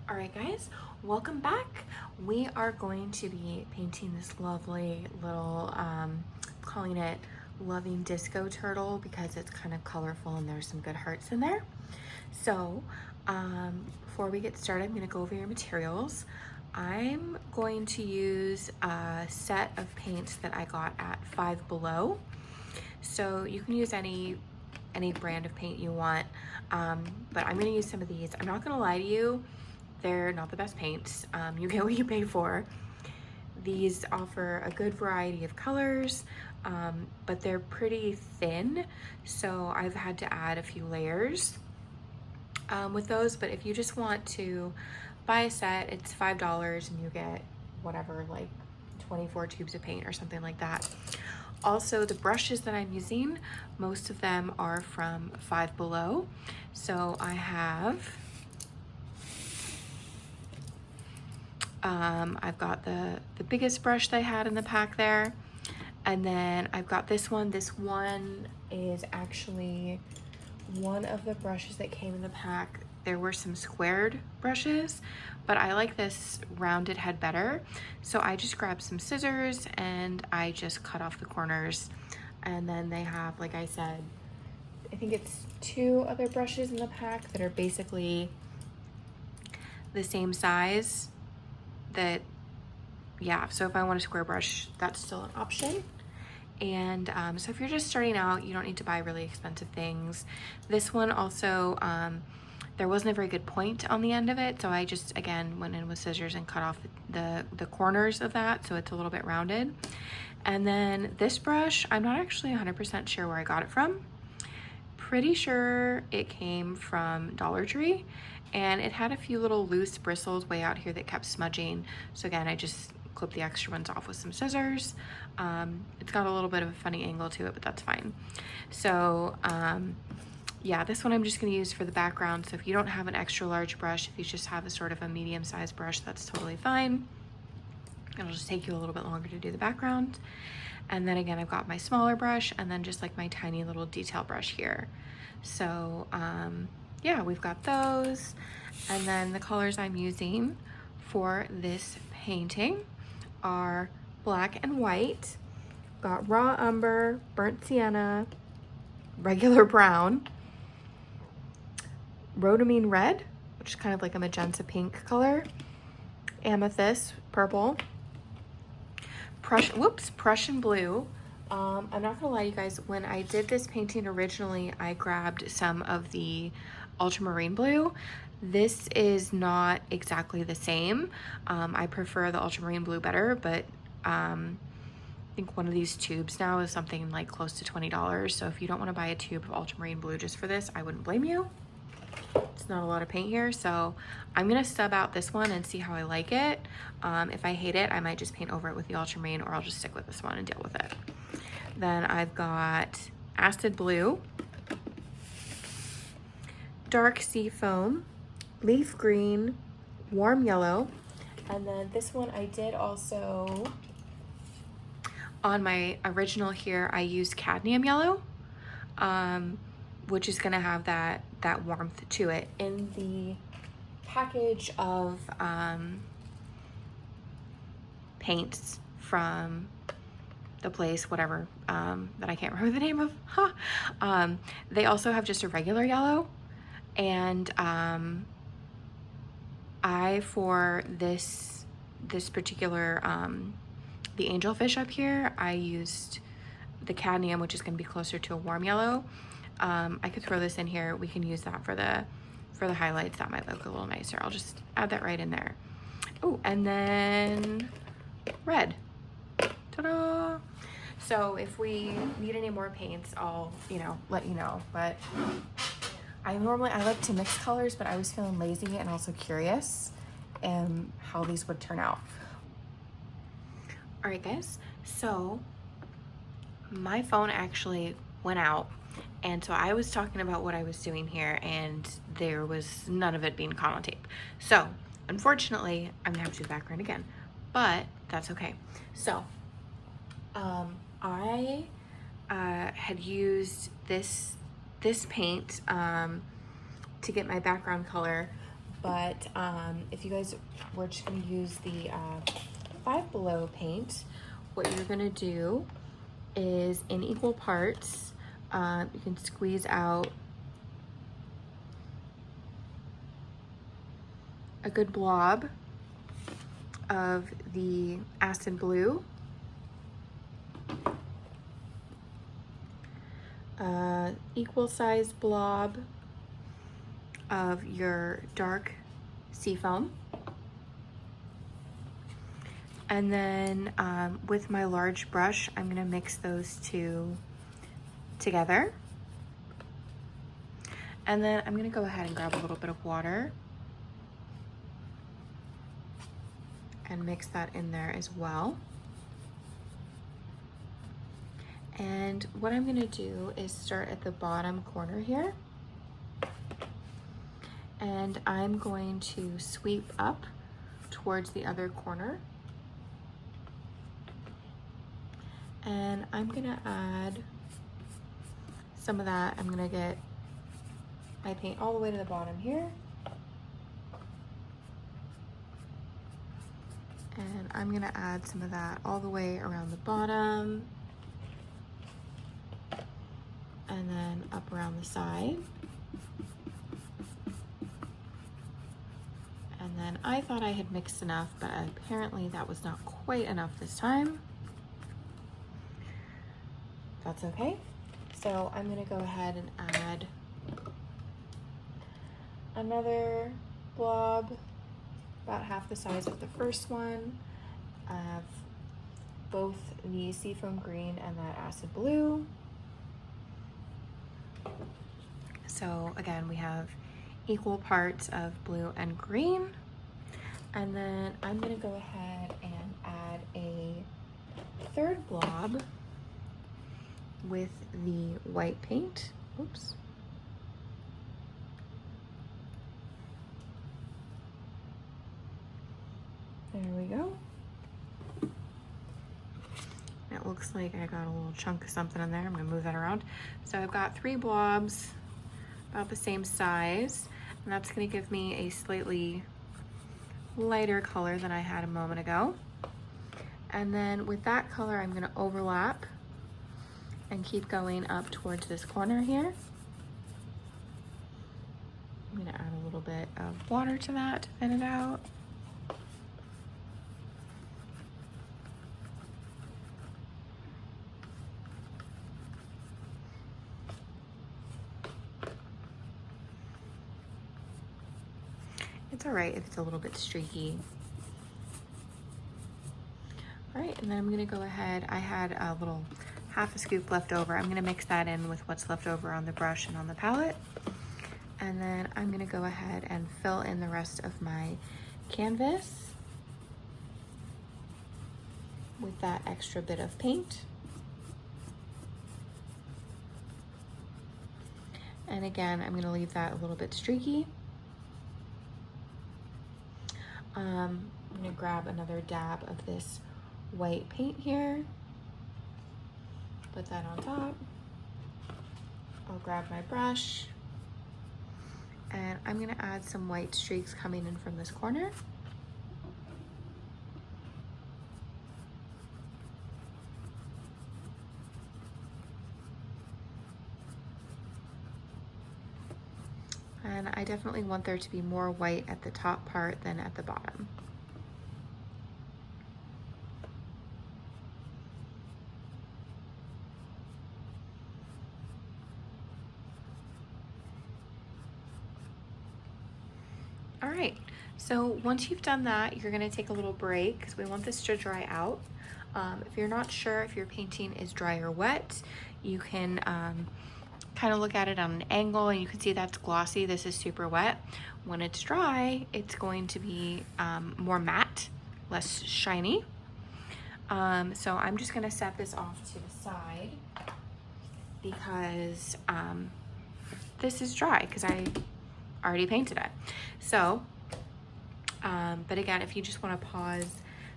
All right, guys, welcome back. We are going to be painting this lovely little, calling it Loving Disco Turtle because it's kind of colorful and there's some good hearts in there. So before we get started, I'm gonna go over your materials. I'm going to use a set of paints that I got at Five Below. So you can use any brand of paint you want, but I'm gonna use some of these. I'm not gonna lie to you, they're not the best paints. You get what you pay for. These offer a good variety of colors, but they're pretty thin, so I've had to add a few layers with those. But if you just want to buy a set, it's $5 and you get whatever, like 24 tubes of paint or something like that. Also, the brushes that I'm using, most of them are from Five Below. So I have I've got the biggest brush that I had in the pack there. And then I've got this one. This one is actually one of the brushes that came in the pack. There were some squared brushes, but I like this rounded head better. So I just grabbed some scissors and I just cut off the corners. And then they have, like I said, I think it's two other brushes in the pack that are basically the same size. That, yeah, so if I want a square brush, that's still an option. And so if you're just starting out, you don't need to buy really expensive things. This one also, there wasn't a very good point on the end of it, so I just, again, went in with scissors and cut off the corners of that, so it's a little bit rounded. And then this brush, I'm not actually 100% sure where I got it from. Pretty sure it came from Dollar Tree, and it had a few little loose bristles way out here that kept smudging. So again, I just clipped the extra ones off with some scissors. It's got a little bit of a funny angle to it, but that's fine. So yeah, this one I'm just gonna use for the background. So if you don't have an extra large brush, if you just have a sort of a medium-sized brush, that's totally fine. It'll just take you a little bit longer to do the background. And then again, I've got my smaller brush and then just like my tiny little detail brush here. So yeah, we've got those. And then the colors I'm using for this painting are black and white. Got raw umber, burnt sienna, regular brown, rhodamine red, which is kind of like a magenta pink color, amethyst purple, Prussian blue. I'm not gonna lie, you guys, when I did this painting originally, I grabbed some of the ultramarine blue. This is not exactly the same. I prefer the ultramarine blue better, but I think one of these tubes now is something like close to $20. So if you don't want to buy a tube of ultramarine blue just for this, I wouldn't blame you. It's not a lot of paint here, so I'm gonna stub out this one and see how I like it. If I hate it, I might just paint over it with the ultramarine, or I'll just stick with this one and deal with it. Then I've got acid blue, dark sea foam, leaf green, warm yellow, and then this one I did also, on my original here, I used cadmium yellow, which is gonna have that warmth to it. In the package of paints from the place, whatever, that I can't remember the name of, they also have just a regular yellow. And for this particular, the angelfish up here, I used the cadmium, which is gonna be closer to a warm yellow. I could throw this in here. We can use that for the highlights. That might look a little nicer. I'll just add that right in there. Oh, and then red. Ta-da! So if we need any more paints, I'll, let you know. But I like to mix colors, but I was feeling lazy and also curious how these would turn out. All right, guys. So my phone actually went out. And so I was talking about what I was doing here, and there was none of it being caught on tape. So unfortunately, I'm gonna have to do the background again, but that's okay. So I had used this paint to get my background color, But if you guys were just gonna use the Five Below paint, what you're gonna do is in equal parts, you can squeeze out a good blob of the acid blue, equal sized blob of your dark seafoam. And then with my large brush, I'm gonna mix those two together. And then I'm gonna go ahead and grab a little bit of water and mix that in there as well. And what I'm gonna do is start at the bottom corner here. And I'm going to sweep up towards the other corner. And I'm gonna add some of that. I'm gonna get my paint all the way to the bottom here. And I'm gonna add some of that all the way around the bottom. And then up around the side. And then I thought I had mixed enough, but apparently that was not quite enough this time. That's okay. So I'm gonna go ahead and add another blob, about half the size of the first one, of both the seafoam green and that acid blue. So again, we have equal parts of blue and green. And then I'm gonna go ahead and add a third blob with the white paint. Oops. There we go. It looks like I got a little chunk of something in there. I'm gonna move that around. So I've got 3 blobs about the same size, and that's gonna give me a slightly lighter color than I had a moment ago. And then with that color, I'm gonna overlap and keep going up towards this corner here. I'm gonna add a little bit of water to that to thin it out. It's all right if it's a little bit streaky. All right, and then I'm gonna go ahead. I had a little half a scoop left over. I'm gonna mix that in with what's left over on the brush and on the palette. And then I'm gonna go ahead and fill in the rest of my canvas with that extra bit of paint. And again, I'm gonna leave that a little bit streaky. I'm gonna grab another dab of this white paint here, put that on top. I'll grab my brush, and I'm gonna add some white streaks coming in from this corner. And I definitely want there to be more white at the top part than at the bottom. All right, so once you've done that, you're gonna take a little break because we want this to dry out. If you're not sure if your painting is dry or wet, you can kind of look at it on an angle and you can see that's glossy. This is super wet. When it's dry, it's going to be more matte, less shiny. So I'm just gonna set this off to the side because this is dry because I already painted it. So, but again, if you just want to pause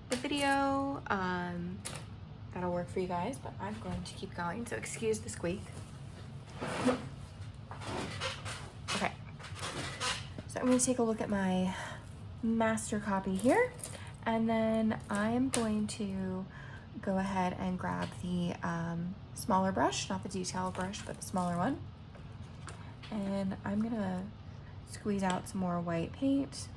the video, that'll work for you guys, but I'm going to keep going. So excuse the squeak. Okay, so I'm gonna take a look at my master copy here, and then I'm going to go ahead and grab the smaller brush, not the detail brush, but the smaller one. And I'm gonna squeeze out some more white paint.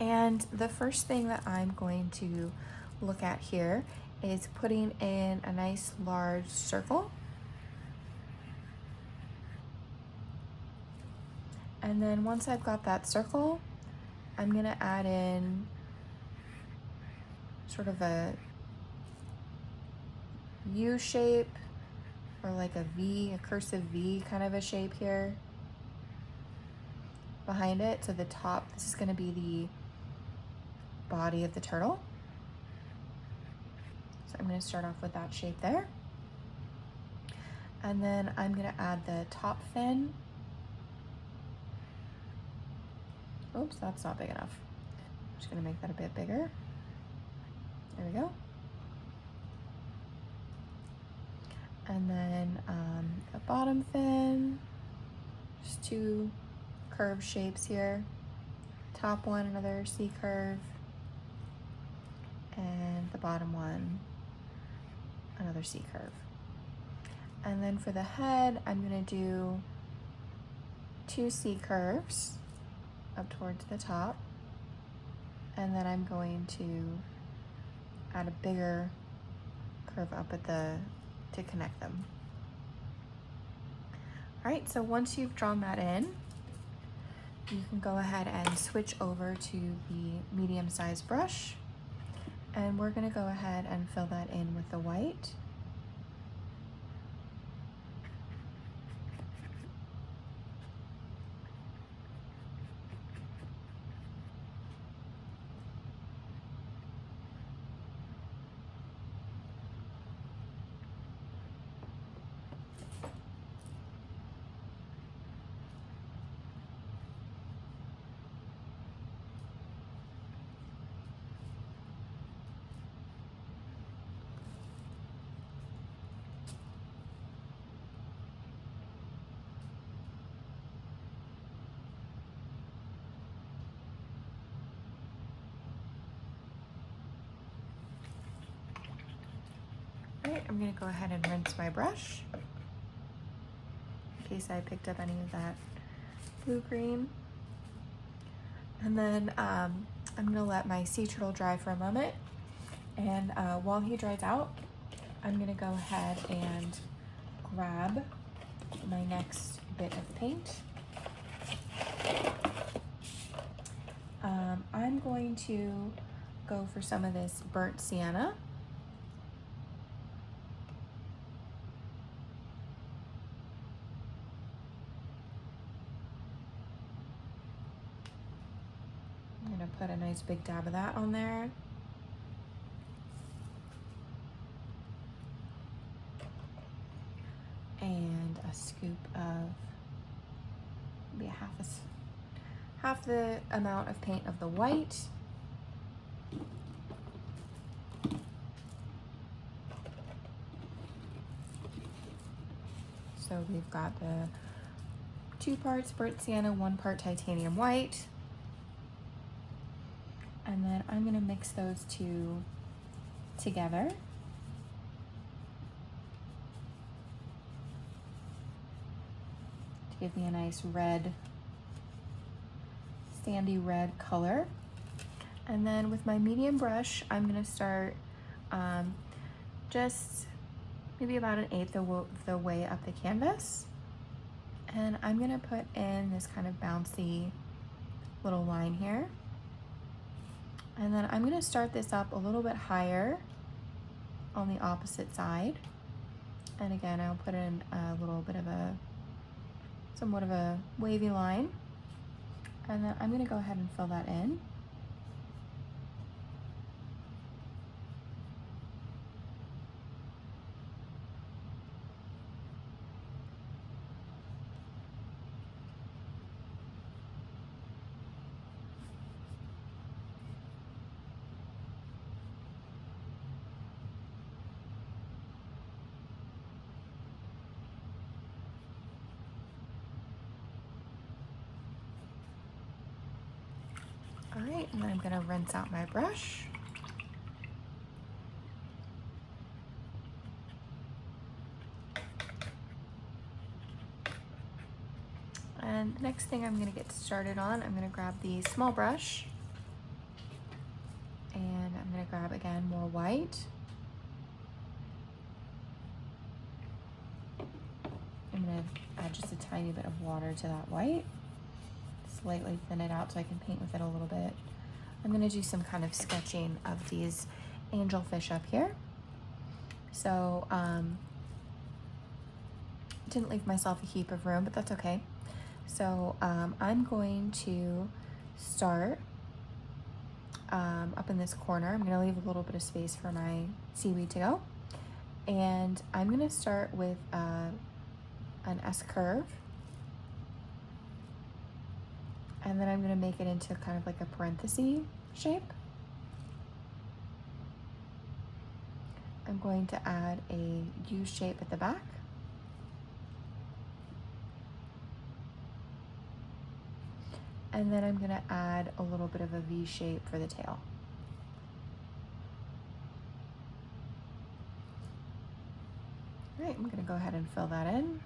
And the first thing that I'm going to look at here is putting in a nice large circle. And then once I've got that circle, I'm gonna add in sort of a U shape, or like a V, a cursive V kind of a shape here behind it. So the top, this is gonna be the body of the turtle. So I'm gonna start off with that shape there. And then I'm gonna add the top fin. Oops, that's not big enough. I'm just gonna make that a bit bigger. There we go. And then the bottom fin, just two curved shapes here. Top one, another C curve. And the bottom one, another C curve. And then for the head, I'm gonna do two C curves up towards the top. And then I'm going to add a bigger curve up at to connect them. All right, so once you've drawn that in, you can go ahead and switch over to the medium-sized brush. And we're gonna go ahead and fill that in with the white. All right, I'm gonna go ahead and rinse my brush in case I picked up any of that blue-green. And then I'm gonna let my sea turtle dry for a moment. And while he dries out, I'm gonna go ahead and grab my next bit of paint. I'm going to go for some of this burnt sienna. I'm gonna put a nice big dab of that on there. And a scoop of maybe half the amount of paint of the white. So we've got the 2 parts burnt sienna, 1 part titanium white. And then I'm gonna mix those two together. To give me a nice red, sandy red color. And then with my medium brush, I'm gonna start just maybe about 1/8 of the way up the canvas. And I'm gonna put in this kind of bouncy little line here. And then I'm gonna start this up a little bit higher on the opposite side. And again, I'll put in a little bit of somewhat of a wavy line. And then I'm gonna go ahead and fill that in. And then I'm gonna rinse out my brush. And the next thing I'm gonna get started on, I'm gonna grab the small brush, and I'm gonna grab again more white. I'm gonna add just a tiny bit of water to that white, slightly thin it out so I can paint with it a little bit. I'm gonna do some kind of sketching of these angelfish up here. So, didn't leave myself a heap of room, but that's okay. So I'm going to start up in this corner. I'm gonna leave a little bit of space for my seaweed to go. And I'm gonna start with an S curve. And then I'm gonna make it into kind of like a parenthesis shape. I'm going to add a U shape at the back. And then I'm gonna add a little bit of a V shape for the tail. All right, I'm gonna go ahead and fill that in.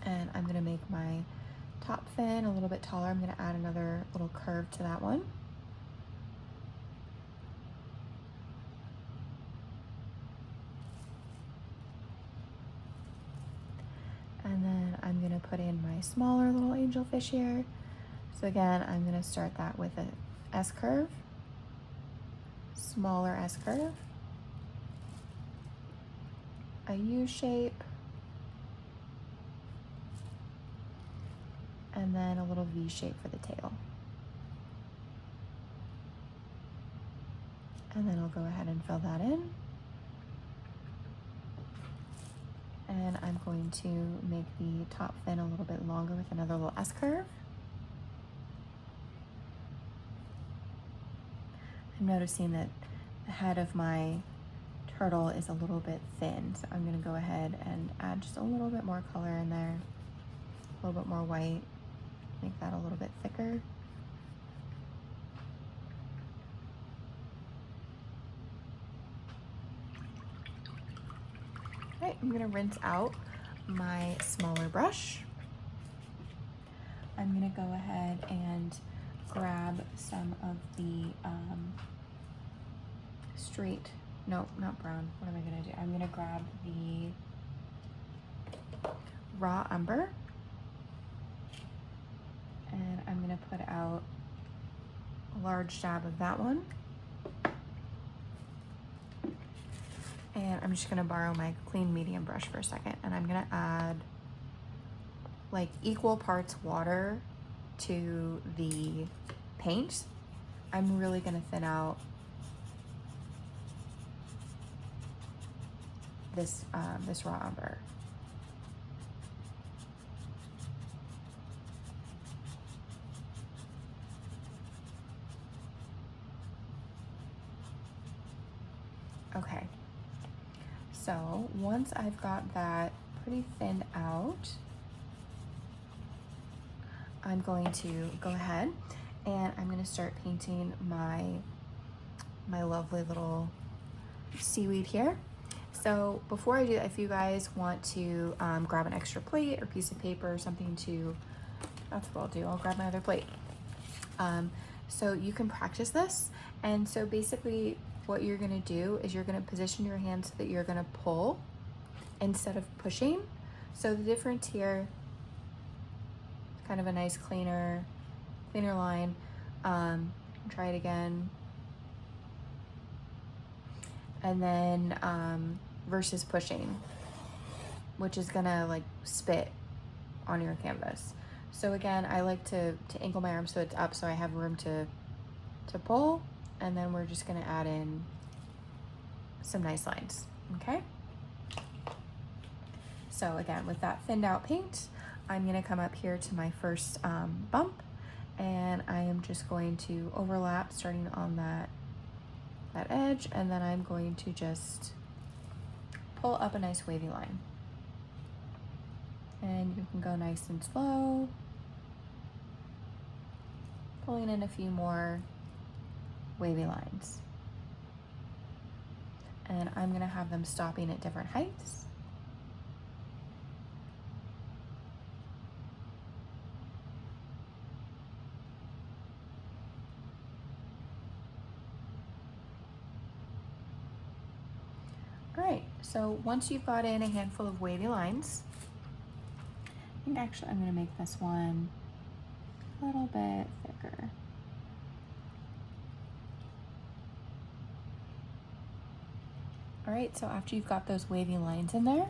And I'm gonna make my top fin a little bit taller. I'm gonna add another little curve to that one. And then I'm gonna put in my smaller little angelfish here. So again, I'm gonna start that with a S curve, smaller S curve, a U shape, and then a little V shape for the tail. And then I'll go ahead and fill that in. And I'm going to make the top fin a little bit longer with another little S curve. I'm noticing that the head of my turtle is a little bit thin, so I'm gonna go ahead and add just a little bit more color in there, a little bit more white, make that a little bit thicker. All right, I'm gonna rinse out my smaller brush. I'm gonna go ahead and grab some of the straight, no, not brown. What am I gonna do? I'm gonna grab the raw umber, and I'm gonna put out a large dab of that one. And I'm just gonna borrow my clean medium brush for a second, and I'm gonna add like equal parts water to the paint. I'm really gonna thin out this this raw umber. Okay. So once I've got that pretty thinned out, I'm going to go ahead and I'm going to start painting my lovely little seaweed here. So before I do that, if you guys want to grab an extra plate or piece of paper or something to, that's what I'll do. I'll grab my other plate. So you can practice this. And so basically what you're gonna do is you're gonna position your hand so that you're gonna pull instead of pushing. So the difference here, kind of a nice cleaner line. Try it again. And then versus pushing, which is gonna like spit on your canvas. So again, I like to angle my arm so it's up so I have room to pull, and then we're just gonna add in some nice lines, okay? So again, with that thinned out paint, I'm gonna come up here to my first bump, and I am just going to overlap starting on that edge, and then I'm going to just pull up a nice wavy line. And you can go nice and slow. pulling in a few more wavy lines. And I'm gonna have them stopping at different heights. All right, so once you've got in a handful of wavy lines, I think actually I'm gonna make this one a little bit thicker. All right, so after you've got those wavy lines in there,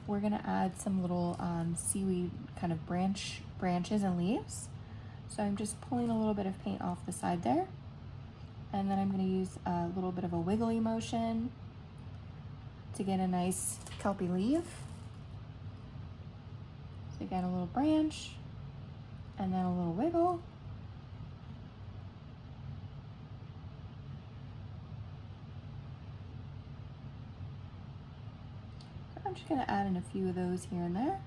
we're gonna add some little seaweed kind of branches and leaves. So I'm just pulling a little bit of paint off the side there. And then I'm gonna use a little bit of a wiggly motion to get a nice kelpie leaf. So again, a little branch and then a little wiggle. So I'm just gonna add in a few of those here and there.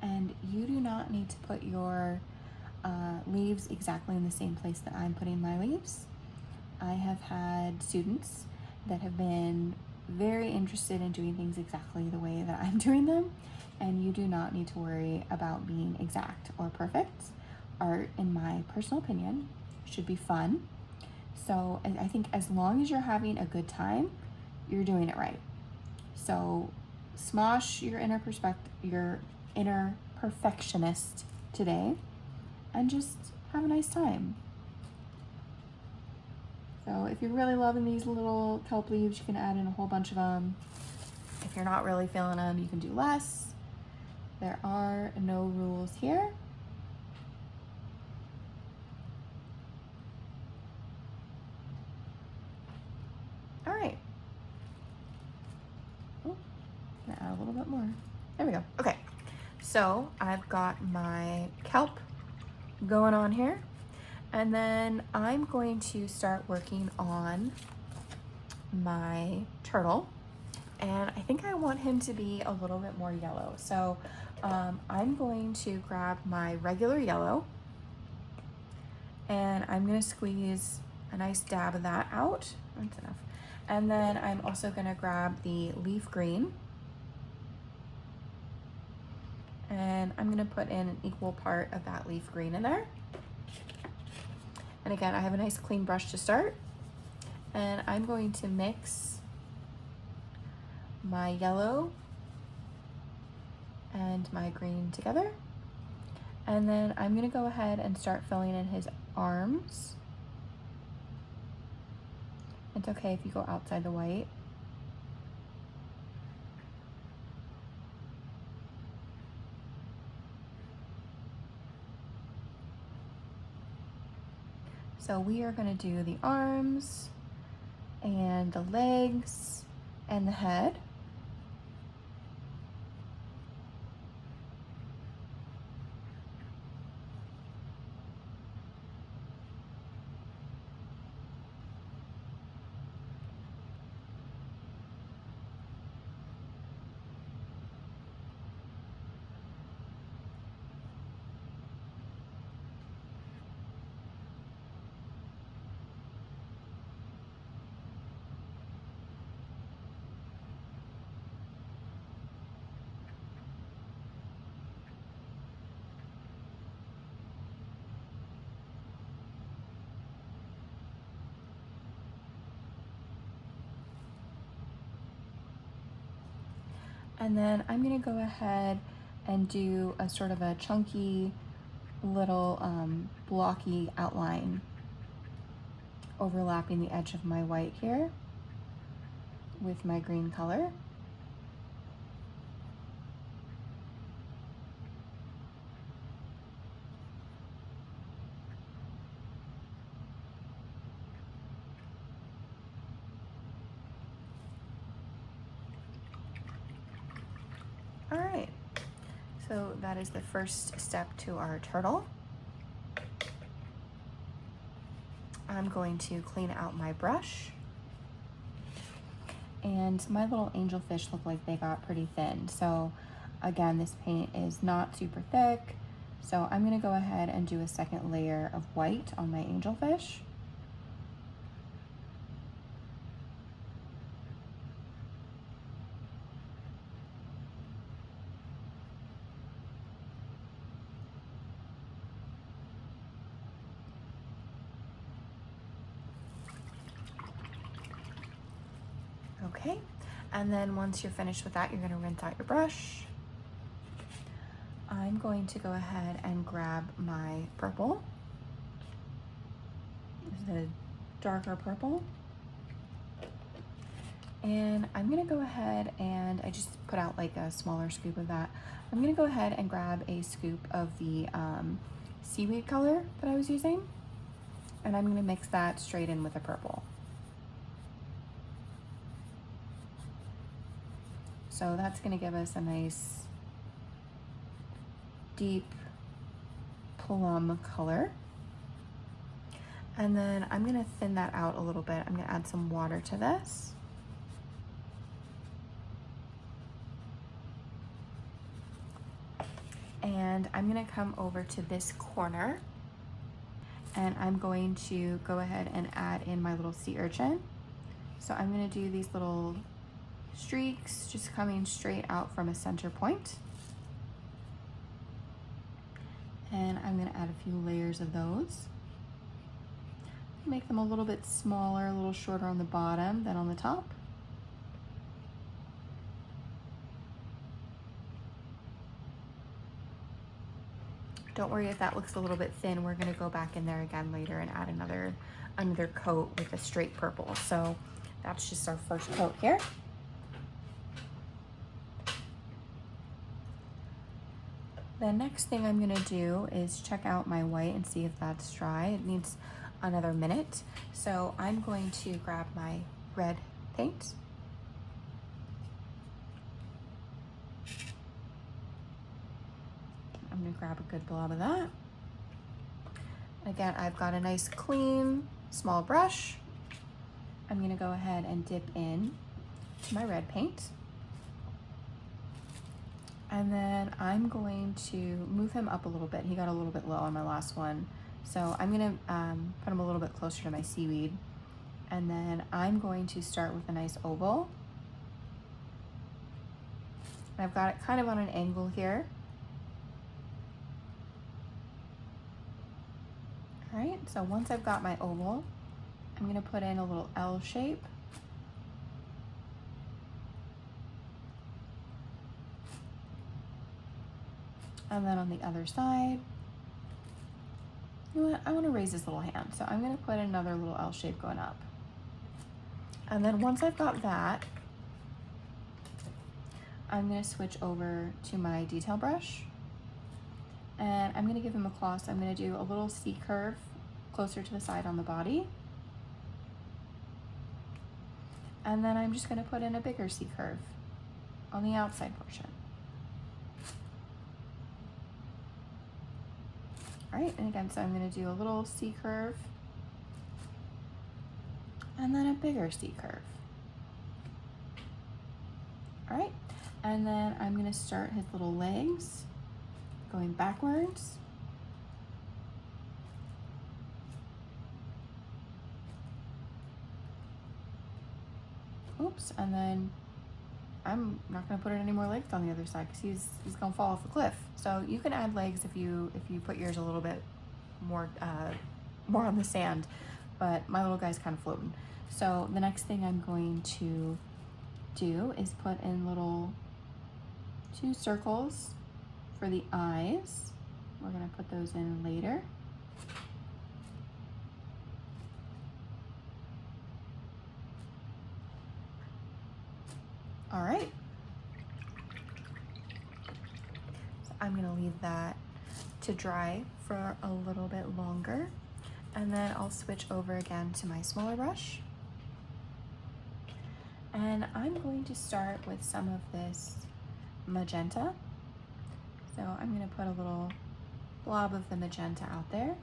And you do not need to put your leaves exactly in the same place that I'm putting my leaves. I have had students that have been very interested in doing things exactly the way that I'm doing them, and you do not need to worry about being exact or perfect. Art, in my personal opinion, should be fun. So I think as long as you're having a good time, you're doing it right. So smosh your inner perfectionist today and just have a nice time. So if you're really loving these little kelp leaves, you can add in a whole bunch of them. If you're not really feeling them, you can do less. There are no rules here. All right. Oh, I'm gonna add a little bit more. There we go. Okay. So I've got my kelp going on here, and then I'm going to start working on my turtle, and I think I want him to be a little bit more yellow. So I'm going to grab my regular yellow and I'm going to squeeze a nice dab of that out. That's enough. And then I'm also going to grab the leaf green, and I'm going to put in an equal part of that leaf green in there. And again, I have a nice clean brush to start, and I'm going to mix my yellow and my green together. And then I'm gonna go ahead and start filling in his arms. It's okay if you go outside the white. So we are gonna do the arms and the legs and the head. And then I'm gonna go ahead and do a sort of a chunky little blocky outline overlapping the edge of my white here with my green color. All right, so that is the first step to our turtle. I'm going to clean out my brush. And my little angelfish look like they got pretty thin. So again, this paint is not super thick. So I'm gonna go ahead and do a second layer of white on my angelfish. Okay, and then once you're finished with that, you're gonna rinse out your brush. I'm going to go ahead and grab my purple. This is a darker purple. And I'm gonna go ahead and I just put out like a smaller scoop of that. I'm gonna go ahead and grab a scoop of the seaweed color that I was using. And I'm gonna mix that straight in with the purple. So that's gonna give us a nice deep plum color. And then I'm gonna thin that out a little bit. I'm gonna add some water to this. And I'm gonna come over to this corner and I'm going to go ahead and add in my little sea urchin. So I'm gonna do these little streaks just coming straight out from a center point. And I'm gonna add a few layers of those. Make them a little bit smaller, a little shorter on the bottom than on the top. Don't worry if that looks a little bit thin. We're gonna go back in there again later and add another coat with a straight purple. So that's just our first coat here. The next thing I'm gonna do is check out my white and see if that's dry. It needs another minute. So I'm going to grab my red paint. I'm gonna grab a good blob of that. Again, I've got a nice clean, small brush. I'm gonna go ahead and dip in to my red paint. And then I'm going to move him up a little bit. He got a little bit low on my last one. So I'm gonna put him a little bit closer to my seaweed. And then I'm going to start with a nice oval. And I've got it kind of on an angle here. All right, so once I've got my oval, I'm gonna put in a little L shape. And then on the other side, you know what, I wanna raise this little hand. So I'm gonna put another little L shape going up. And then once I've got that, I'm gonna switch over to my detail brush. And I'm gonna give him a claw, so I'm gonna do a little C curve closer to the side on the body. And then I'm just gonna put in a bigger C curve on the outside portion. All right, and again, so I'm gonna do a little C curve and then a bigger C curve. All right, and then I'm gonna start his little legs going backwards. Oops, and then I'm not gonna put in any more legs on the other side because he's gonna fall off a cliff. So you can add legs if you put yours a little bit more on the sand, but my little guy's kind of floating. So the next thing I'm going to do is put in little 2 circles for the eyes. We're gonna put those in later. All right. So I'm gonna leave that to dry for a little bit longer, and then I'll switch over again to my smaller brush. And I'm going to start with some of this magenta. So I'm gonna put a little blob of the magenta out there.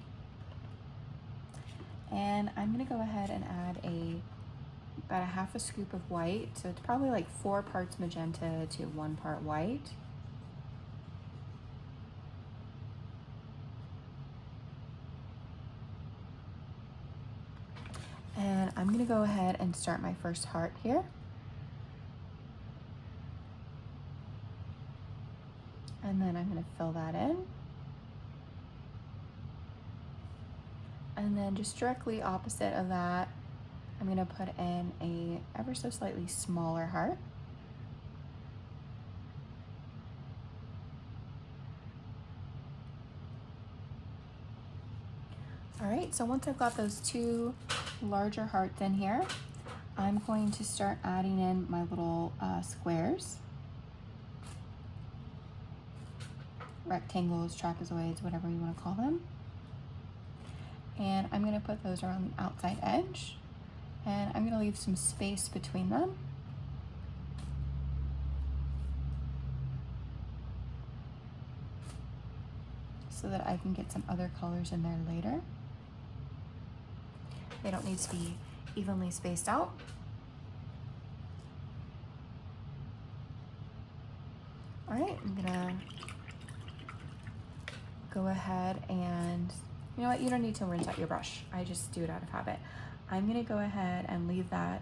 And I'm gonna go ahead and add a about a half a scoop of white. So it's probably like 4 parts magenta to 1 part white. And I'm gonna go ahead and start my first heart here. And then I'm gonna fill that in. And then just directly opposite of that, I'm gonna put in a ever so slightly smaller heart. All right, so once I've got those 2 larger hearts in here, I'm going to start adding in my little squares, rectangles, trapezoids, whatever you want to call them. And I'm going to put those around the outside edge, and I'm going to leave some space between them. So that I can get some other colors in there later. They don't need to be evenly spaced out. All right, I'm gonna go ahead and, you know what, you don't need to rinse out your brush. I just do it out of habit. I'm gonna go ahead and leave that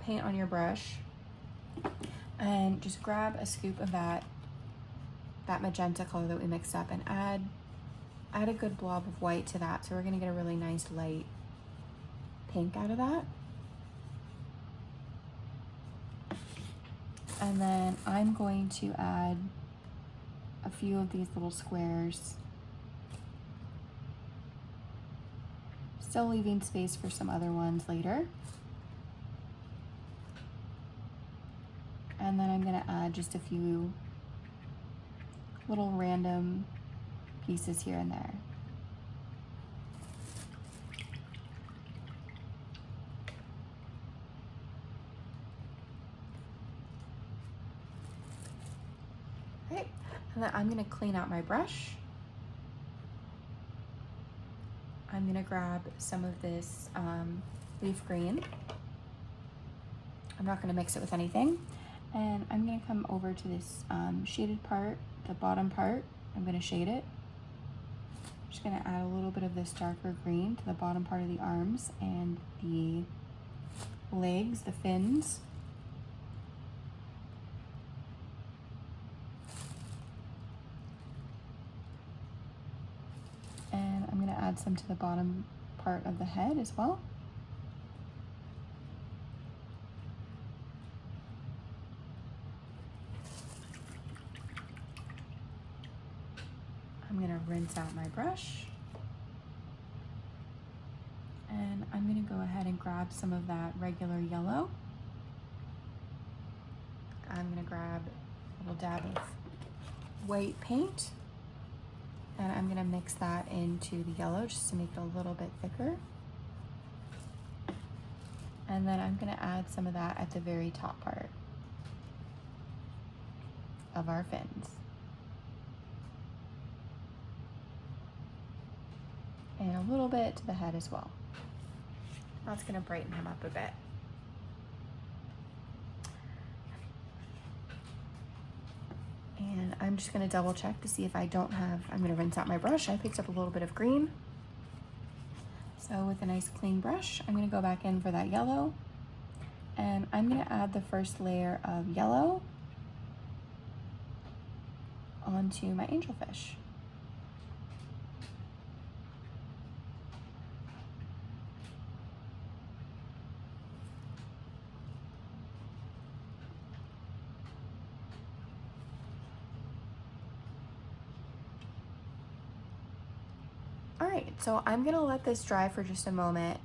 paint on your brush, and just grab a scoop of that magenta color that we mixed up and add a good blob of white to that. So we're gonna get a really nice light pink out of that. And then I'm going to add a few of these little squares, still leaving space for some other ones later. And then I'm gonna add just a few little random pieces here and there. Right, and then I'm gonna clean out my brush. I'm gonna grab some of this leaf green. I'm not gonna mix it with anything. And I'm gonna come over to this shaded part, the bottom part. I'm gonna shade it. I'm just gonna add a little bit of this darker green to the bottom part of the arms and the legs, the fins. And I'm gonna add some to the bottom part of the head as well. I'm gonna rinse out my brush, and I'm gonna go ahead and grab some of that regular yellow. I'm gonna grab a little dab of white paint, and I'm gonna mix that into the yellow just to make it a little bit thicker. And then I'm gonna add some of that at the very top part of our fins. And a little bit to the head as well. That's gonna brighten him up a bit. And I'm just gonna double check to see if I don't have, I'm gonna rinse out my brush. I picked up a little bit of green. So with a nice clean brush, I'm gonna go back in for that yellow, and I'm gonna add the first layer of yellow onto my angelfish. All right, so I'm gonna let this dry for just a moment,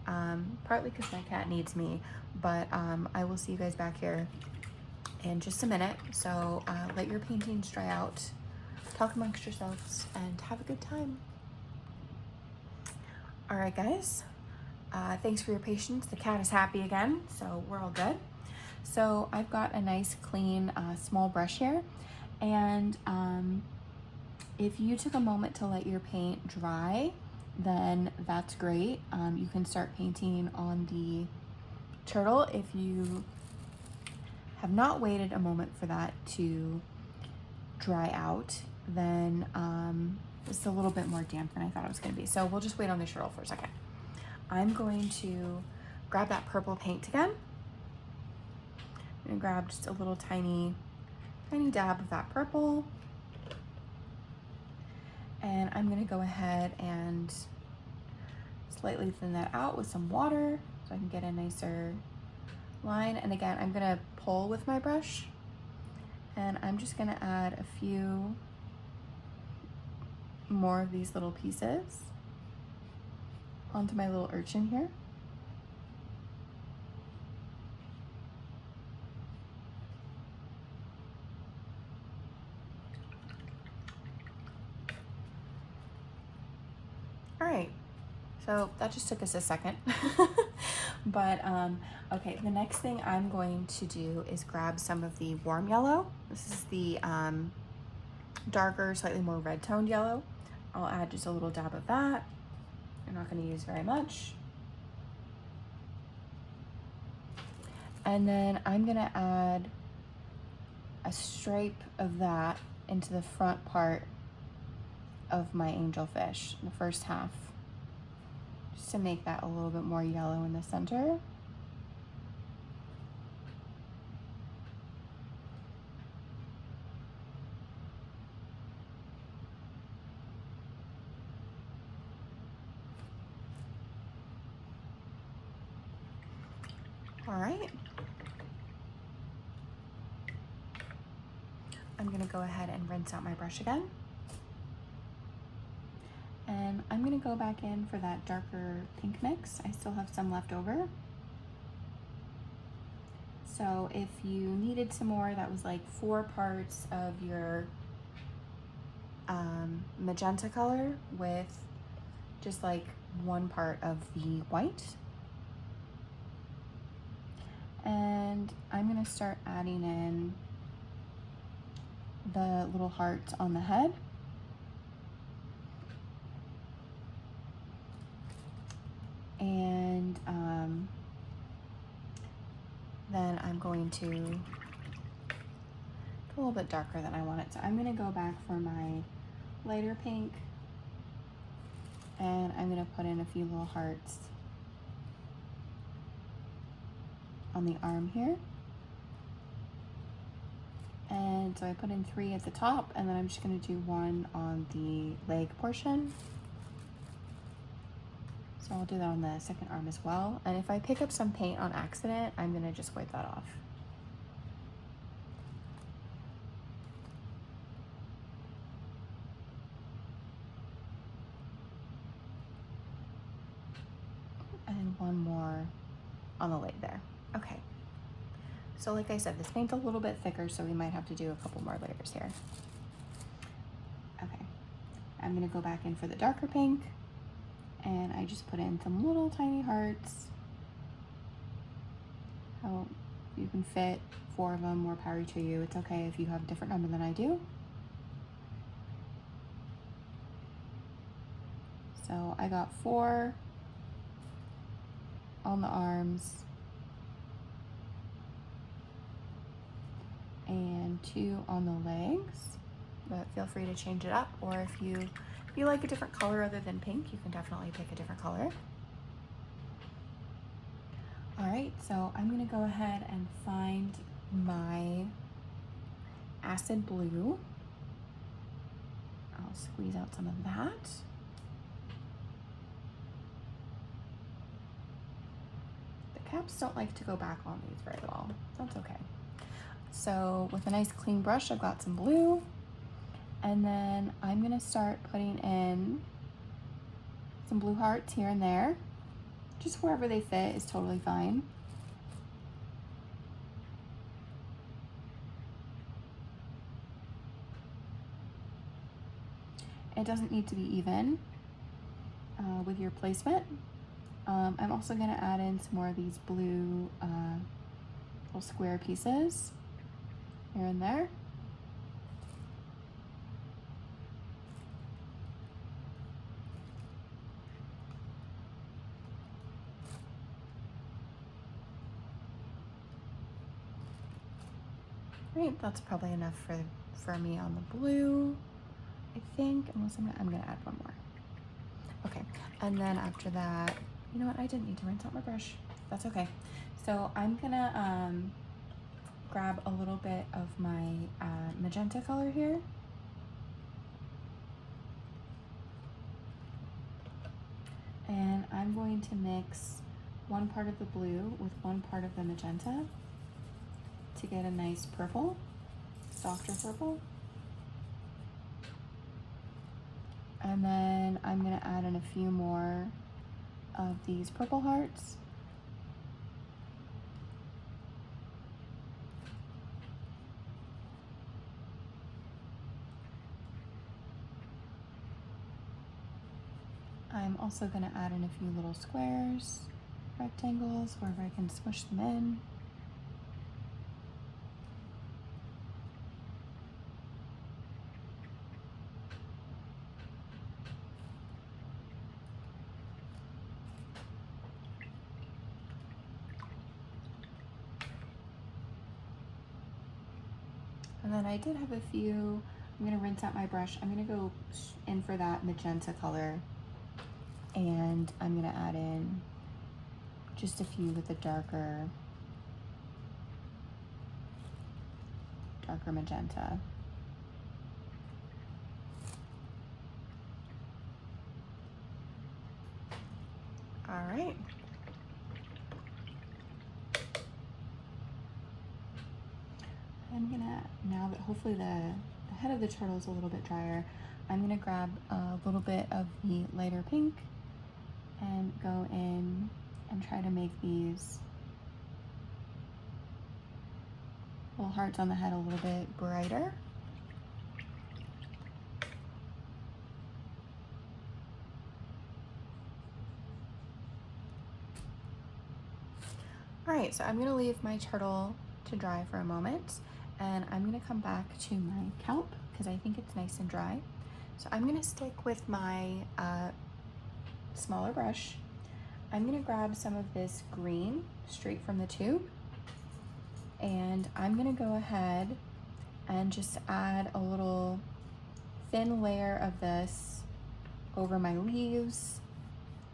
partly because my cat needs me, but I will see you guys back here in just a minute. So let your paintings dry out, talk amongst yourselves, and have a good time. All right, guys, thanks for your patience. The cat is happy again, so we're all good. So I've got a nice clean small brush here, and if you took a moment to let your paint dry, then that's great. You can start painting on the turtle, if you have not waited a moment for that to dry out, then it's a little bit more damp than I thought it was going to be. So we'll just wait on the turtle for a second. I'm going to grab that purple paint again. I'm going to grab just a little tiny dab of that purple. And I'm going to go ahead and slightly thin that out with some water so I can get a nicer line. And again, I'm going to pull with my brush, and I'm just going to add a few more of these little pieces onto my little urchin here. All right, so that just took us a second. But okay, the next thing I'm going to do is grab some of the warm yellow. This is the darker, slightly more red toned yellow. I'll add just a little dab of that. I'm not going to use very much. And then I'm going to add a stripe of that into the front part of my angelfish, the first half, just to make that a little bit more yellow in the center. All right. I'm gonna go ahead and rinse out my brush again. And I'm gonna go back in for that darker pink mix. I still have some left over. So if you needed some more, that was like 4 parts of your magenta color with just like 1 part of the white. And I'm gonna start adding in the little hearts on the head. And then I'm going to go a little bit darker than I want it. So I'm gonna go back for my lighter pink, and I'm gonna put in a few little hearts on the arm here. And so I put in 3 at the top, and then I'm just gonna do 1 on the leg portion. So I'll do that on the second arm as well. And if I pick up some paint on accident, I'm gonna just wipe that off. And 1 more on the leg there. Okay. So like I said, this paint's a little bit thicker, so we might have to do a couple more layers here. Okay. I'm gonna go back in for the darker pink, and I just put in some little tiny hearts. How you can fit 4 of them, more power to you. It's okay if you have a different number than I do. So I got 4 on the arms and 2 on the legs, but feel free to change it up, or if you like a different color other than pink, you can definitely pick a different color. All right, so I'm gonna go ahead and find my acid blue. I'll squeeze out some of that. The caps don't like to go back on these very well. That's okay. So with a nice clean brush, I've got some blue, and then I'm gonna start putting in some blue hearts here and there. Just wherever they fit is totally fine. It doesn't need to be even with your placement. I'm also gonna add in some more of these blue little square pieces here and there. Right, that's probably enough for me on the blue, I think, unless I'm gonna add one more. Okay, and then after that, you know what, I didn't need to rinse out my brush. That's okay. So I'm gonna grab a little bit of my magenta color here. And I'm going to mix one part of the blue with one part of the magenta to get a nice purple, softer purple. And then I'm gonna add in a few more of these purple hearts. I'm also gonna add in a few little squares, rectangles, wherever I can smush them in. And then I did have a few, I'm gonna rinse out my brush. I'm gonna go in for that magenta color, and I'm gonna add in just a few with the darker magenta. All right. I'm gonna, now that hopefully the head of the turtle is a little bit drier, I'm gonna grab a little bit of the lighter pink and go in and try to make these little hearts on the head a little bit brighter. All right, so I'm gonna leave my turtle to dry for a moment, and I'm gonna come back to my kelp because I think it's nice and dry. So I'm gonna stick with my smaller brush. I'm gonna grab some of this green straight from the tube, and I'm gonna go ahead and just add a little thin layer of this over my leaves,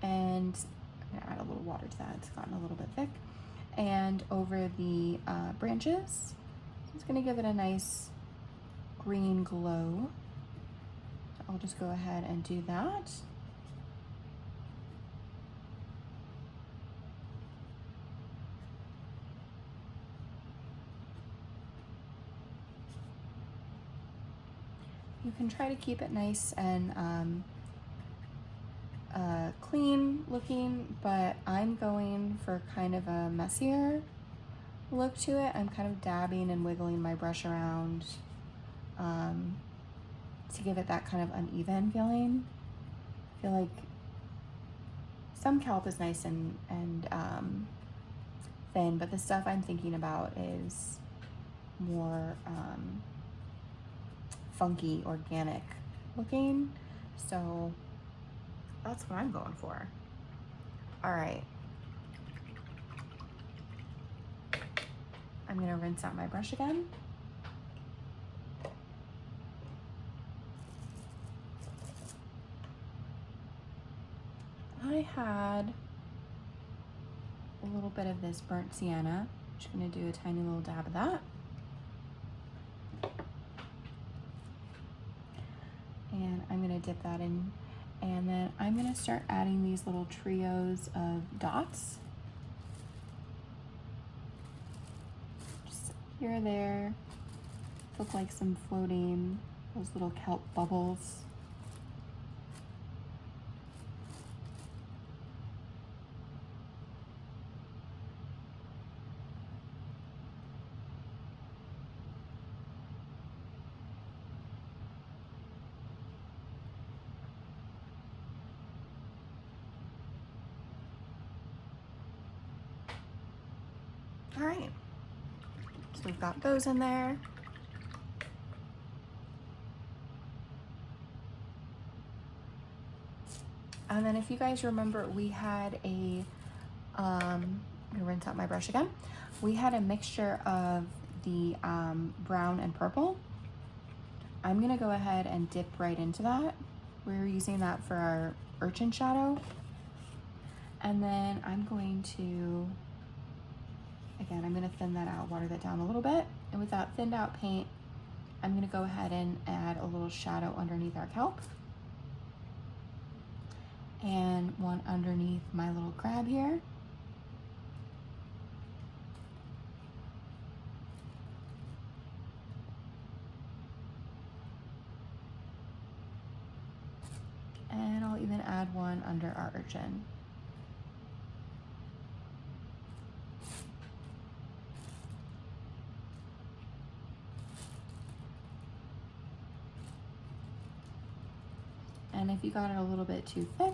and I'm gonna add a little water to that, it's gotten a little bit thick, and over the branches. It's gonna give it a nice green glow. So I'll just go ahead and do that. You can try to keep it nice and clean looking, but I'm going for kind of a messier look to it. I'm kind of dabbing and wiggling my brush around to give it that kind of uneven feeling. I feel like some kelp is nice and thin, but the stuff I'm thinking about is more funky, organic looking. So that's what I'm going for. All right. I'm gonna rinse out my brush again. I had a little bit of this burnt sienna. I'm just gonna do a tiny little dab of that. And I'm gonna dip that in, and then I'm gonna start adding these little trios of dots. Just here or there, look like some floating, those little kelp bubbles. All right, so we've got those in there. And then if you guys remember, we had a, I'm gonna rinse out my brush again. We had a mixture of the brown and purple. I'm gonna go ahead and dip right into that. We're using that for our urchin shadow. And then I'm going to, again, I'm gonna thin that out, water that down a little bit. And with that thinned out paint, I'm gonna go ahead and add a little shadow underneath our kelp. And one underneath my little crab here. And I'll even add one under our urchin. And if you got it a little bit too thick,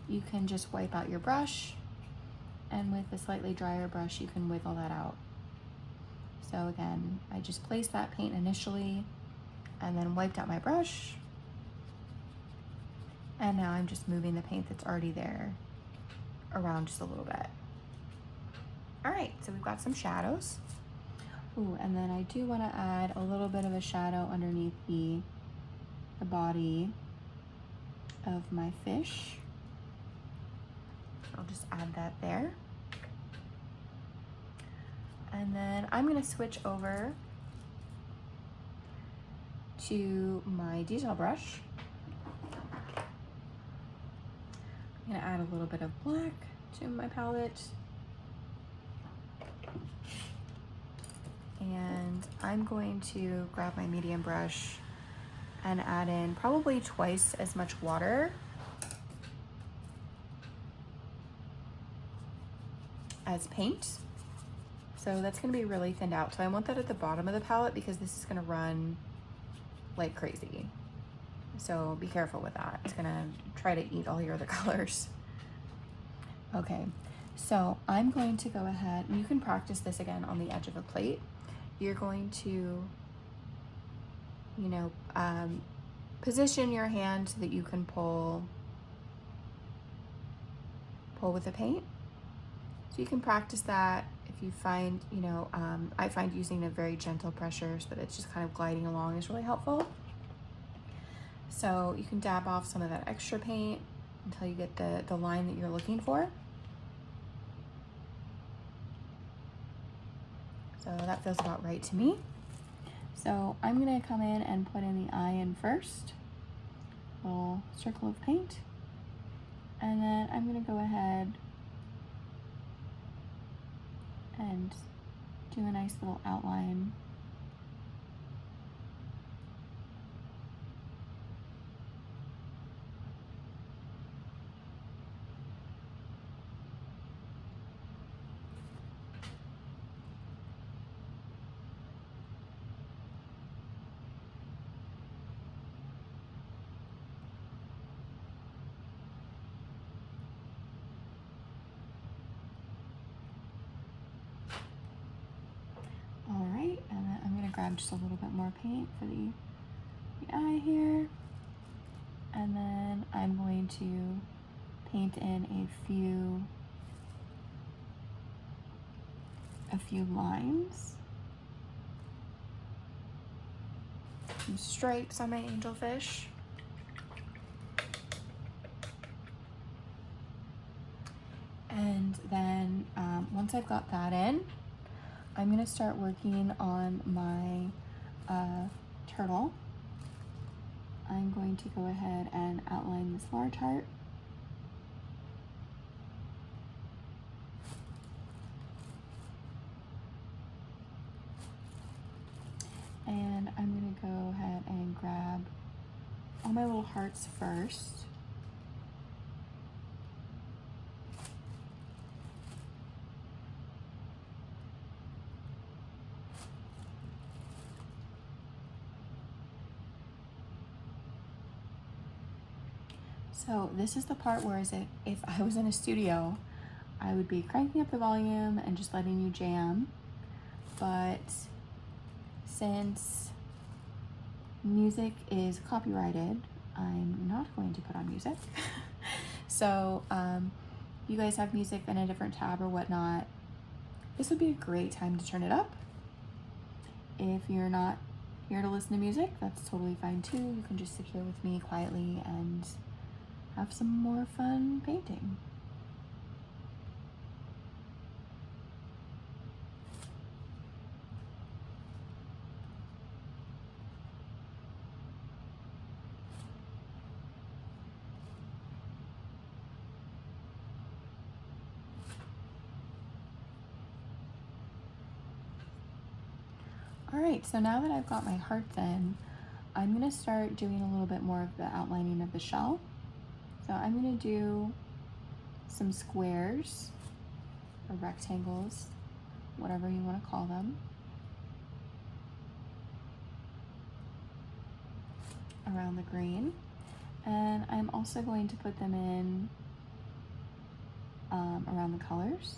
you can just wipe out your brush, and with a slightly drier brush, you can wiggle that out. So again, I just placed that paint initially and then wiped out my brush. And now I'm just moving the paint that's already there around just a little bit. All right, so we've got some shadows. Ooh, and then I do want to add a little bit of a shadow underneath the body of my fish. I'll just add that there. And then I'm gonna switch over to my detail brush. I'm gonna add a little bit of black to my palette. And I'm going to grab my medium brush and add in probably twice as much water as paint. So that's gonna be really thinned out. So I want that at the bottom of the palette because this is gonna run like crazy. So be careful with that. It's gonna try to eat all your other colors. Okay, so I'm going to go ahead, and you can practice this again on the edge of a plate. You're going to, position your hand so that you can pull with the paint. So you can practice that. If you find, I find using a very gentle pressure so that it's just kind of gliding along is really helpful. So you can dab off some of that extra paint until you get the line that you're looking for. So that feels about right to me. So I'm gonna come in and put in the eye in first, a little circle of paint. And then I'm gonna go ahead and do a nice little outline. All right, and then I'm gonna grab just a little bit more paint for the eye here. And then I'm going to paint in a few lines. Some stripes on my angelfish. And then once I've got that in, I'm gonna start working on my turtle. I'm going to go ahead and outline this large heart. And I'm gonna go ahead and grab all my little hearts first. So this is the part where if I was in a studio, I would be cranking up the volume and just letting you jam. But since music is copyrighted, I'm not going to put on music. So you guys have music in a different tab or whatnot, this would be a great time to turn it up. If you're not here to listen to music, that's totally fine too. You can just sit here with me quietly and have some more fun painting. All right, so now that I've got my hearts in, I'm gonna start doing a little bit more of the outlining of the shell. So I'm gonna do some squares or rectangles, whatever you wanna call them, around the green. And I'm also going to put them in around the colors.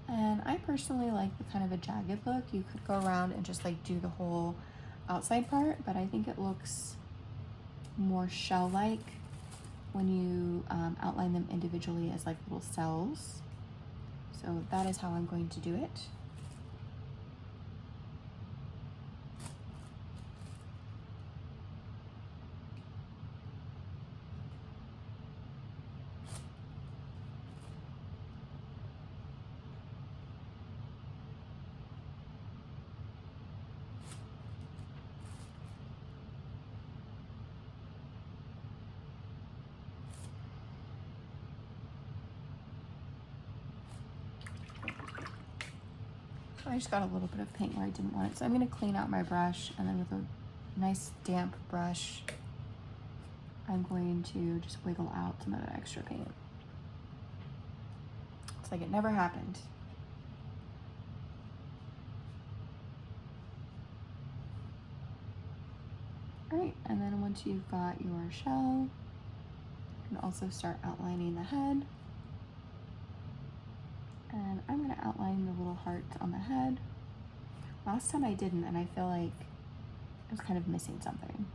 And I personally like the kind of a jagged look. You could go around and just like do the whole outside part, but I think it looks more shell-like when you outline them individually as like little cells. So that is how I'm going to do it. I just got a little bit of paint where I didn't want it. So I'm gonna clean out my brush, and then with a nice damp brush, I'm going to just wiggle out some of the extra paint. It's like it never happened. All right, and then once you've got your shell, you can also start outlining the head. And I'm gonna outline the little heart on the head. Last time I didn't, and I feel like I was kind of missing something.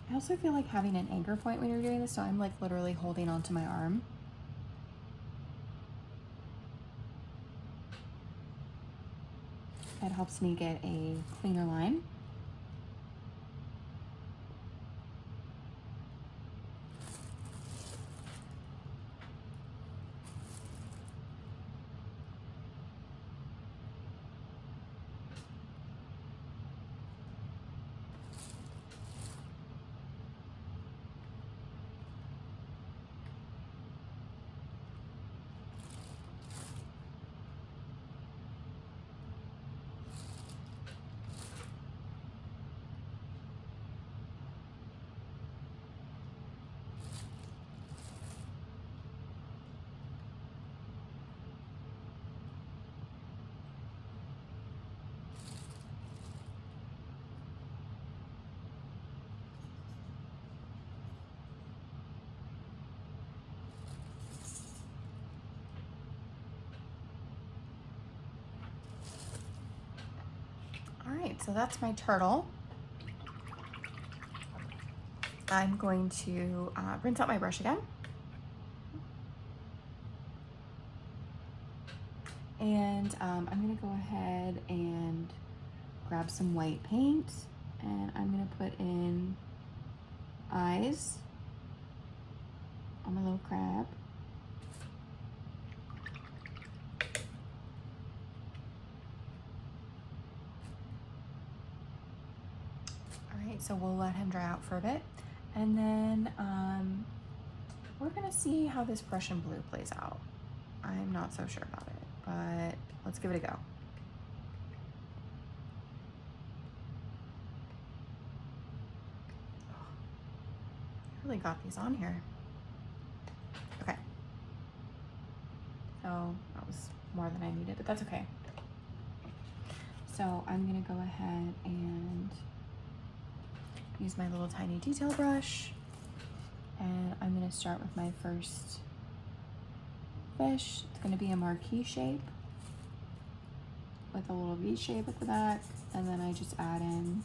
I also feel like having an anchor point when you're doing this, so I'm like literally holding onto my arm. That helps me get a cleaner line. All right, so that's my turtle. I'm going to rinse out my brush again. And I'm gonna go ahead and grab some white paint, and I'm gonna put in eyes on my little crab. All right, so we'll let him dry out for a bit. And then we're gonna see how this Prussian blue plays out. I'm not so sure about it, but let's give it a go. Oh, I really got these on here. Okay. So that was more than I needed, but that's okay. So I'm gonna go ahead and use my little tiny detail brush, and I'm gonna start with my first fish. It's gonna be a marquee shape with a little V shape at the back, and then I just add in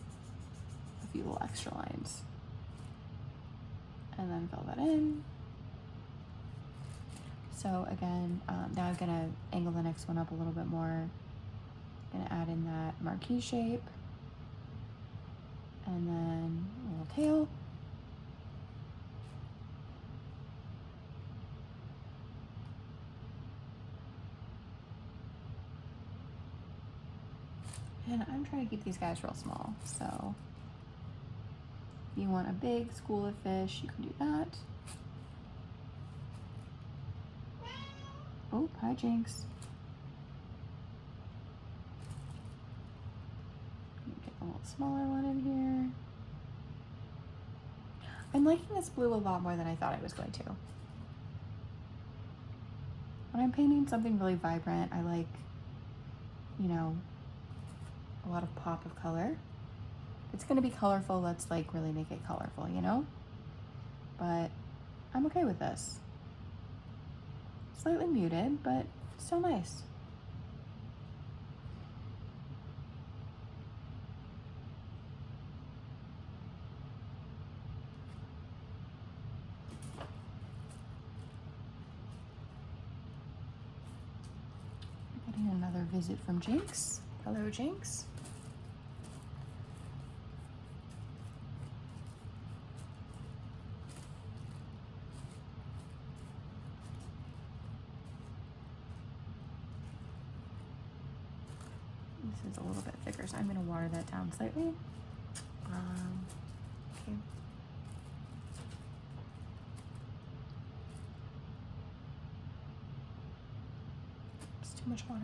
a few little extra lines. And then fill that in. So again, now I'm gonna angle the next one up a little bit more. Gonna add in that marquee shape, and then a little tail. And I'm trying to keep these guys real small, so if you want a big school of fish, you can do that. Oh, hi Jinx. Get a little smaller one in here. I'm liking this blue a lot more than I thought I was going to. When I'm painting something really vibrant, I like, you know, a lot of pop of color. If it's gonna be colorful, let's like really make it colorful, you know? But I'm okay with this. Slightly muted, but still nice. Getting another visit from Jinx. Hello, Jinx. This is a little bit thicker, so I'm going to water that down slightly. Okay. It's too much water.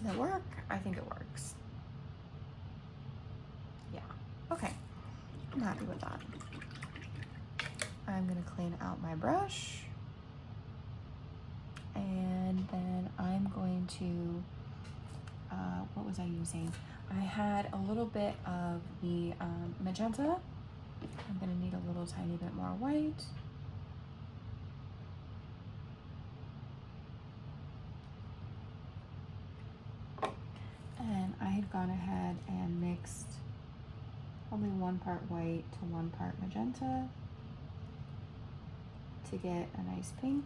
Does it work? I think it works. Yeah, okay, I'm happy with that. I'm gonna clean out my brush, and then I'm going to, what was I using? I had a little bit of the magenta. I'm gonna need a little tiny bit more white. And I had gone ahead and mixed probably 1 part white to 1 part magenta to get a nice pink.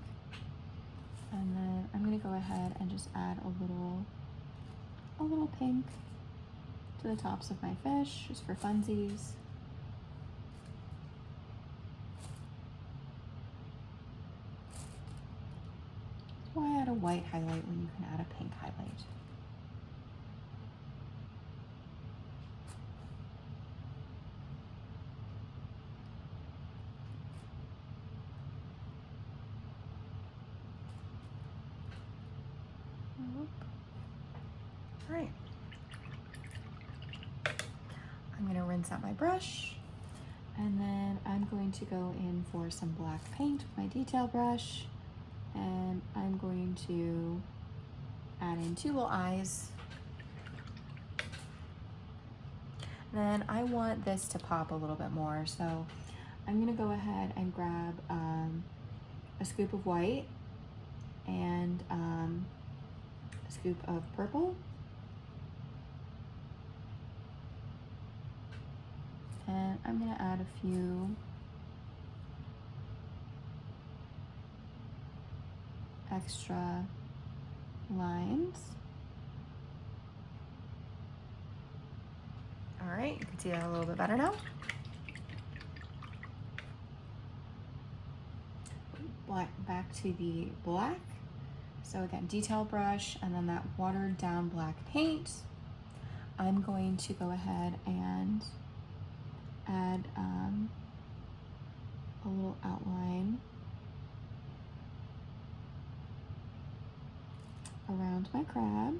And then I'm gonna go ahead and just add a little pink to the tops of my fish, just for funsies. Why add a white highlight when you can add a pink highlight? All right. I'm gonna rinse out my brush, and then I'm going to go in for some black paint with my detail brush, and I'm going to add in 2 little eyes. Then I want this to pop a little bit more, so I'm gonna go ahead and grab a scoop of white and a scoop of purple. And I'm gonna add a few extra lines. All right, you can see that a little bit better now. back to the black. So again, detail brush and then that watered down black paint. I'm going to go ahead and add a little outline around my crab.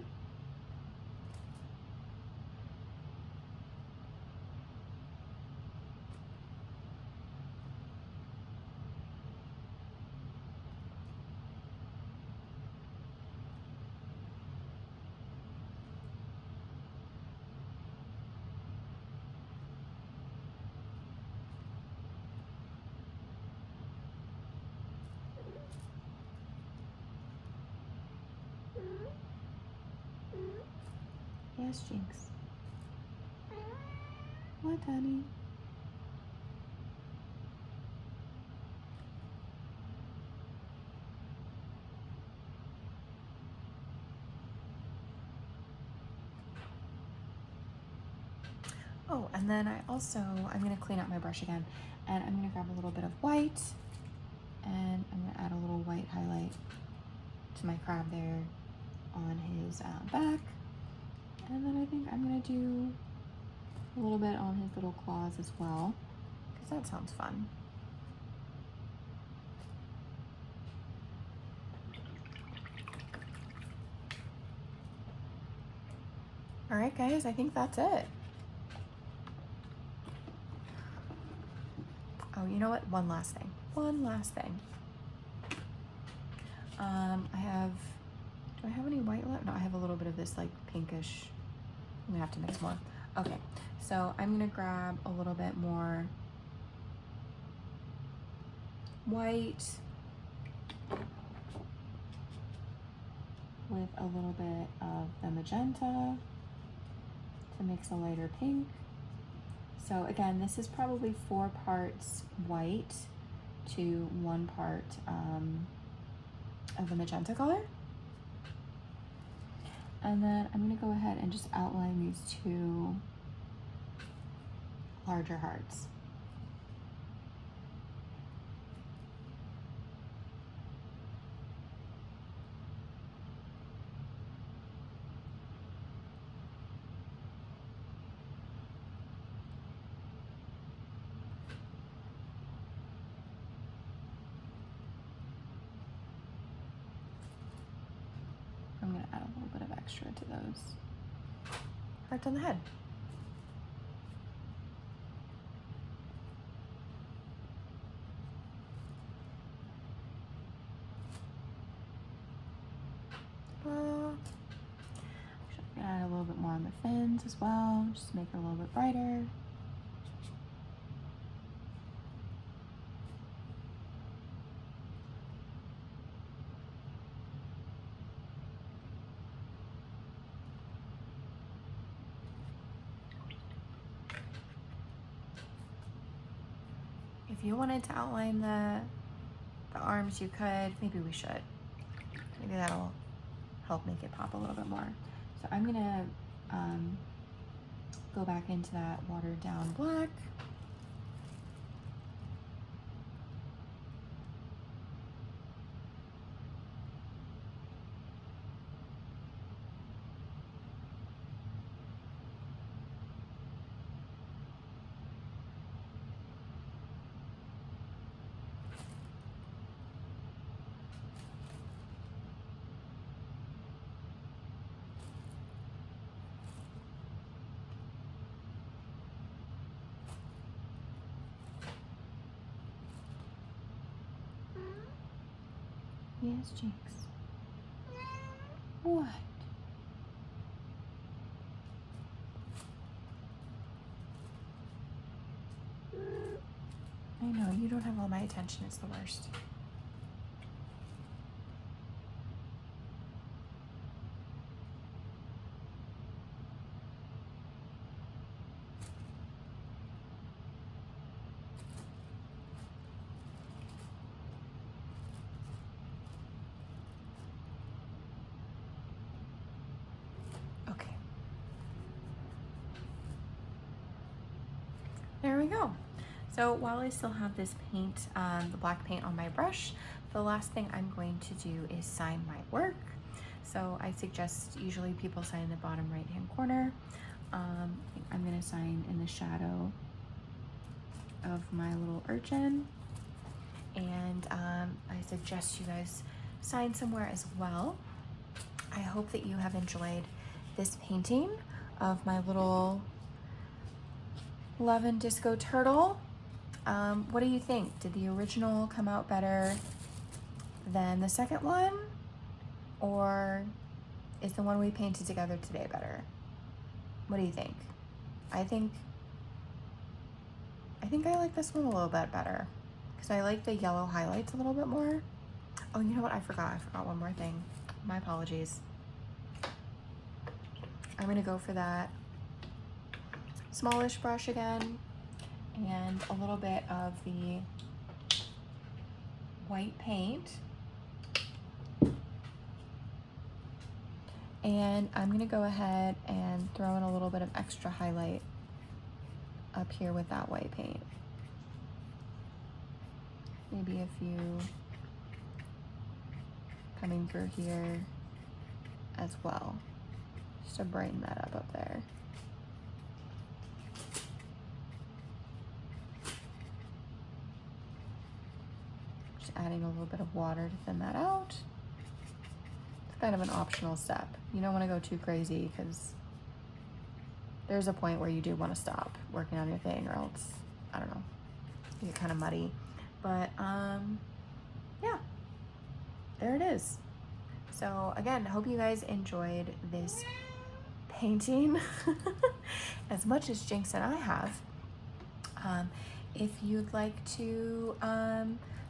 Yes, Jinx. What, honey? Oh, and then I'm gonna clean out my brush again, and I'm gonna grab a little bit of white, and I'm gonna add a little white highlight to my crab there on his back. And then I think I'm gonna do a little bit on his little claws as well, because that sounds fun. All right, guys, I think that's it. Oh, you know what? One last thing. Do I have any white left? No, I have a little bit of this like pinkish. I'm gonna have to mix more. Okay, so I'm gonna grab a little bit more white with a little bit of the magenta to mix a lighter pink. So again, this is probably 4 parts white to 1 part of the magenta color. And then I'm gonna go ahead and just outline these 2 larger hearts. I'm gonna add a little bit of extra to those hearts on the head. Should add a little bit more on the fins as well, just to make it a little bit brighter. If you wanted to outline the arms, you could. Maybe we should. Maybe that'll help make it pop a little bit more. So I'm gonna go back into that watered down black. Yes, Jinx. What? I know, you don't have all my attention. It's the worst. There we go. So while I still have this paint, the black paint on my brush, the last thing I'm going to do is sign my work. So I suggest usually people sign in the bottom right hand corner. I'm gonna sign in the shadow of my little urchin, and I suggest you guys sign somewhere as well. I hope that you have enjoyed this painting of my little Love and Disco Turtle. What do you think? Did the original come out better than the second one? Or is the one we painted together today better? What do you think? I think I like this one a little bit better because I like the yellow highlights a little bit more. Oh, you know what? I forgot one more thing. My apologies. I'm gonna go for that smallish brush again and a little bit of the white paint. And I'm gonna go ahead and throw in a little bit of extra highlight up here with that white paint. Maybe a few coming through here as well, just to brighten that up there. Just adding a little bit of water to thin that out. It's kind of an optional step. You don't want to go too crazy because there's a point where you do want to stop working on your thing, or else, I don't know, you get kind of muddy. But yeah, there it is. So again, hope you guys enjoyed this painting as much as Jinx and I have. If you'd like to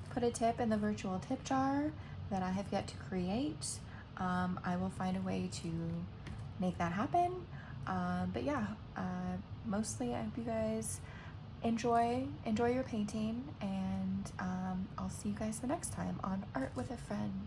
put a tip in the virtual tip jar that I have yet to create, I will find a way to make that happen. But yeah, mostly I hope you guys enjoy your painting, and I'll see you guys the next time on Art with a Friend.